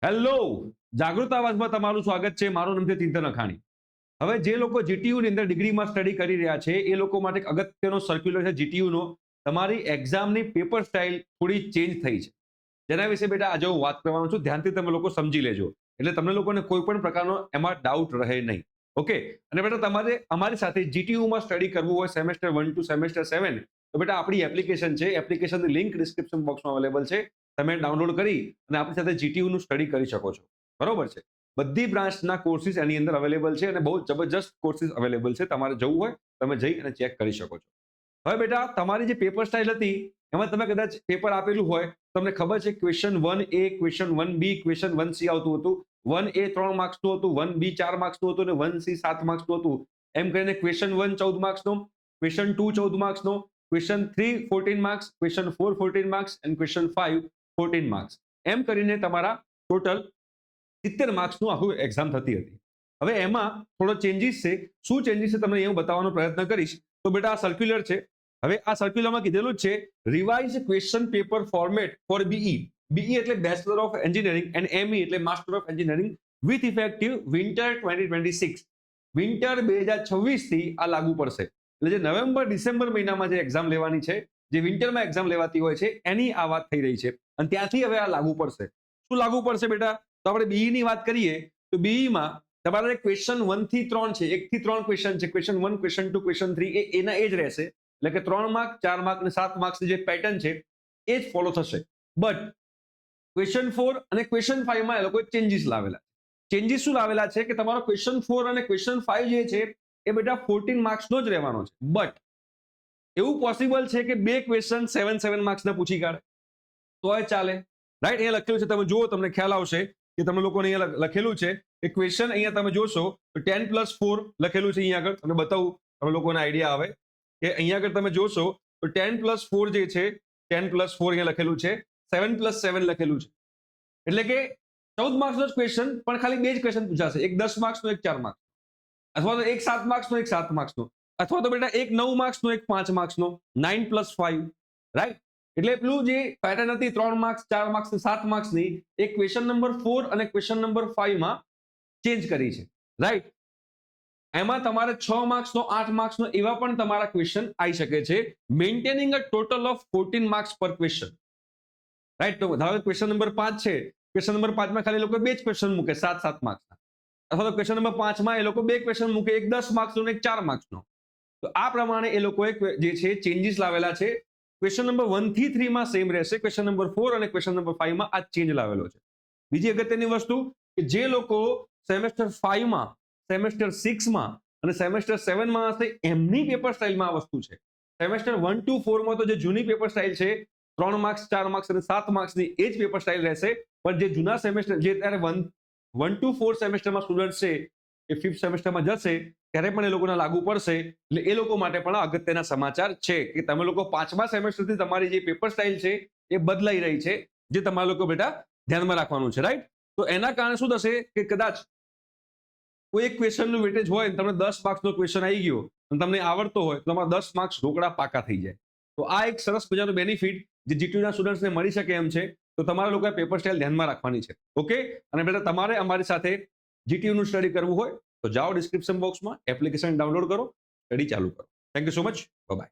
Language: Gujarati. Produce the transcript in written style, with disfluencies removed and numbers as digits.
હેલો, જાગૃત આવાજમાં તમારું સ્વાગત છે. મારું નામ છે ચિંતન અખાણી. હવે જે લોકો જીટીયુ ની અંદર ડિગ્રીમાં સ્ટડી કરી રહ્યા છે એ લોકો માટે એક અગત્યનો સર્ક્યુલર છે જીટીયુ નો. તમારી એક્ઝામની પેપર સ્ટાઇલ થોડી ચેન્જ થઈ છે, જેના વિશે બેટા આજે હું વાત કરવાનો છું. ધ્યાનથી તમે લોકો સમજી લેજો, એટલે તમને લોકોને કોઈ પણ પ્રકારનો એમાં ડાઉટ રહે નહીં. ઓકે. અને બેટા તમારે અમારી સાથે જીટીયુમાં સ્ટડી કરવું હોય સેમેસ્ટર 1 ટુ સેમેસ્ટર 7, તો બેટા આપણી એપ્લિકેશન છે. એપ્લિકેશનની લિંક ડિસ્ક્રિપ્શન બોક્સમાં અવેલેબલ છે. તમે ડાઉનલોડ કરી અને આપણી સાથે જીટીયુ નું સ્ટડી કરી શકો છો. બરોબર છે. બધી બ્રાન્ચના કોર્સિસ એની અંદર અવેલેબલ છે અને બહુ જબરજસ્ત કોર્સિસ અવેલેબલ છે. તમારે જવું હોય તમે જઈ અને ચેક કરી શકો છો. હવે બેટા તમારી જે પેપર સ્ટાઇલ હતી એમાં તમે કદાચ પેપર આપેલું હોય, તમને ખબર છે question 1A, question 1B, question 1C આવતું હતું. 1A 3 માર્ક્સનું હતું, 1B 4 માર્ક્સનું હતું અને 1C 7 માર્ક્સનું હતું. એમ કરીને ક્વેશ્ચન 1 14 માર્ક્સનો, ક્વેશ્ચન 2 14 માર્ક્સનો, ક્વેશ્ચન 3 14 માર્ક્સ, ક્વેશ્ચન 4 14 માર્ક્સ અને ક્વેશ્ચન 5 14 માર્ક્સ. એમ કરીને તમારા ટોટલ 70 માર્ક્સનું આખું એક્ઝામ થતી હતી. હવે એમાં થોડો ચેન્જીસ છે. શું ચેન્જીસ છે તમને હું બતાવવાનો પ્રયત્ન કરીશ. તો બેટા આ સર્ક્યુલર છે. હવે આ સર્ક્યુલરમાં કીધેલું જ છે revise question paper format for BE. BE એટલે bachelor of engineering and ME એટલે master of engineering with effective winter 2026. Winter 2026 થી આ લાગુ પડશે. એટલે જે નવેમ્બર ડિસેમ્બર મહિનામાં જે એક્ઝામ લેવાની છે, જે વિન્ટરમાં એક્ઝામ લેવાતી હોય છે, એની આ વાત થઈ રહી છે અને ત્યાંથી હવે આ લાગુ પડશે. શું લાગુ પડશે બેટા? તો આપણે બીઈ ની વાત કરીએ તો બીઈમાં તમારે ક્વેશ્ચન 1 થી 3 છે, 1 થી 3 ક્વેશ્ચન છે. ક્વેશ્ચન 1, ક્વેશ્ચન 2, ક્વેશ્ચન 3 એના એ જ રહેશે. એટલે કે 3 માર્ક, 4 માર્ક અને 7 માર્ક્સની જે પેટર્ન છે એ જ ફોલો થશે. બટ ક્વેશ્ચન 4 અને ક્વેશ્ચન 5 માં એ લોકો ચેન્જીસ લાવેલા. ચેન્જીસ શું લાવેલા છે કે તમારો ક્વેશ્ચન 4 અને ક્વેશ્ચન 5 જે છે એ બેટા 14 માર્ક્સનો જ રહેવાનો છે. બટ એવું પોસિબલ છે કે બે ક્વેશ્ચન 7 માર્ક્સના પૂછી કાઢે તોય ચાલે. રાઈટ? અહીંયા લખેલું છે, તમે જુઓ તમને ખ્યાલ આવશે કે તમે લોકોને અહીંયા લખેલું છે કે ક્વેશ્ચન અહીંયા તમે જોશો તો 10+4 લખેલું છે. અહીંયા આગળ તમને બતાવું, તમે લોકોને આઈડિયા આવે કે અહીંયા આગળ તમે જોશો તો 10+4 જે છે, 10+4 અહીંયા લખેલું છે, 7+7 લખેલું છે. એટલે કે 14 માર્ક્સનો જ ક્વેશ્ચન, પણ ખાલી બે જ ક્વેશ્ચન પૂછાશે. એક 10 માર્ક્સનો, એક 4 માર્ક્સ, અથવા તો એક 7 માર્ક્સનો, એક 7 માર્ક્સનો, અથવા તો બેટા એક 9 માર્ક્સનો, એક 5 માર્ક્સનો, 9+5. રાઈટ? એટલે પેલું જે પેટર્ન હતી 3 માર્ક્સ, 4 માર્ક્સ, 7 માર્ક્સની, એક ક્વેશ્ચન નંબર 4 અને ક્વેશ્ચન નંબર 5 માં ચેન્જ કરી છે. રાઈટ? એમાં તમારે 6 માર્ક્સનો, 8 માર્ક્સનો એવા પણ તમારા ક્વેશ્ચન આવી શકે છે. Maintaining a total of 14 marks પર ક્વેશ્ચન. રાઈટ? તો ધારો ક્વેશ્ચન નંબર 5 છે, ક્વેશ્ચન નંબર 5 માં ખાલી લોકો બે જ ક્વેશ્ચન મૂકે 7 માર્ક્સના, અથવા તો ક્વેશ્ચન નંબર 5 માં એ લોકો બે ક્વેશ્ચન મૂકે, એક 10 માર્ક્સનો અને એક 4 માર્ક્સનો. તો આ પ્રમાણે એ લોકોએ જે છે ચેન્જીસ લાવેલા છે. ક્વેશ્ચન નંબર 1 થી 3 માં સેમ રહેશે, ક્વેશ્ચન નંબર 4 અને ક્વેશ્ચન નંબર 5 માં આ ચેન્જ લાવેલો છે. બીજી અગત્યની વસ્તુ કે જે લોકો સેમેસ્ટર 5 માં, સેમેસ્ટર 6 માં અને સેમેસ્ટર 7 માં હશે એમની પેપર સ્ટાઇલમાં આ વસ્તુ છે. સેમેસ્ટર 1 ટુ 4 માં તો જે જૂની પેપર સ્ટાઇલ છે 3 માર્ક્સ, 4 માર્ક્સ અને 7 માર્ક્સની એ જ પેપર સ્ટાઇલ રહેશે. પણ જે જૂના સેમેસ્ટર, જે અત્યારે 1 ટુ 4 સેમેસ્ટરમાં સ્ટુડન્ટ છે એ 5th સેમેસ્ટરમાં જશે ત્યારે પણ એ લોકોને લાગુ પડશે. એટલે એ લોકો માટે પણ અગત્યના સમાચાર છે કે તમે લોકો 5મા સેમેસ્ટરથી તમારી જે પેપર સ્ટાઇલ છે એ બદલાઈ રહી છે, જે તમારા લોકો બેટા ધ્યાનમાં રાખવાનું છે. રાઈટ? તો એના કારણે શું થશે કે કદાચ કોઈ એક ક્વેશ્ચનનું વેટેજ હોય, તમને 10 માર્ક્સનો ક્વેશ્ચન આવી ગયો અને તમને આવડતો હોય તો તમારા 10 માર્ક્સ ઢોકળા પાકા થઈ જાય. તો આ એક સરસ મજાનો બેનિફિટ જે જીટીયુના સ્ટુડન્ટ્સને મળી શકે એમ છે. તો તમારા લોકોએ પેપર સ્ટાઇલ ધ્યાનમાં રાખવાની છે. ઓકે? અને બેટા તમારે અમારી સાથે જીટીયુનું સ્ટડી કરવું હોય તો જાઓ ડિસ્ક્રિપ્શન બોક્સમાં, એપ્લિકેશન ડાઉનલોડ કરો, સ્ટડી ચાલુ કરો. Thank you so much. By.